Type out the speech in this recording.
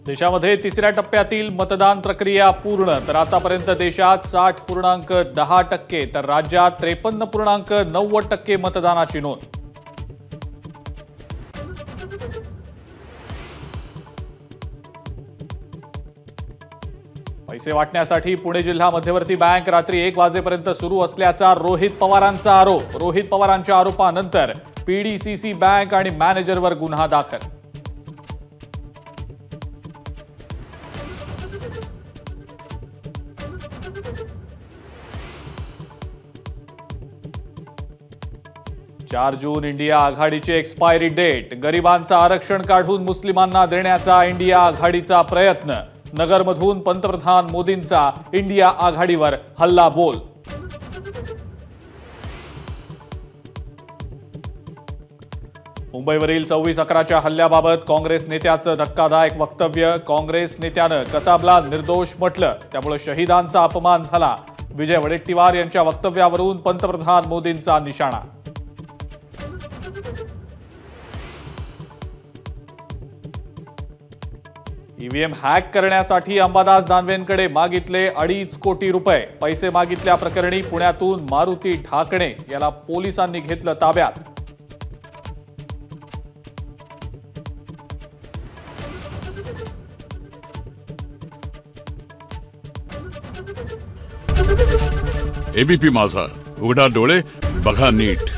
देशामध्ये तिसऱ्या टप्प्यातील मतदान प्रक्रिया पूर्ण, तर आतापर्यंत देशात 60.10% तर राज्यात 53.90% मतदानाची नोंद। पैसे वाटण्यासाठी पुणे जिल्हा मध्यवर्ती बँक रात्री 1 वाजेपर्यंत सुरू असल्याचा रोहित पवारांचा आरोप। रोहित पवारांच्या आरोपानंतर पीडीसीसी बँक आणि मॅनेजरवर गुन्हा दाखल। चार जून इंडिया आघाडीची एक्सपायरी डेट। गरिबांचं आरक्षण काढून मुस्लिमांना देण्याचा इंडिया आघाडीचा प्रयत्न। नगरमधून पंतप्रधान मोदींचा इंडिया आघाडीवर हल्ला बोल। मुंबईवरील 26/11च्या हल्ल्याबाबत काँग्रेस नेत्याचं धक्कादायक वक्तव्य। काँग्रेस नेत्यानं कसाबला निर्दोष म्हटलं, त्यामुळे शहीदांचा अपमान झाला। विजय वडेट्टीवार यांच्या वक्तव्यावरून पंतप्रधान मोदींचा निशाणा। ईव्हीएम हॅक करण्यासाठी अंबादास दानवेंकडे मागितले 2.5 कोटी रुपये। पैसे मागितल्या प्रकरणी पुण्यातून मारुती ढाकणे याला पोलिसांनी घेतलं ताब्यात। एबीपी माझा, उघडा डोळे बघा नीट।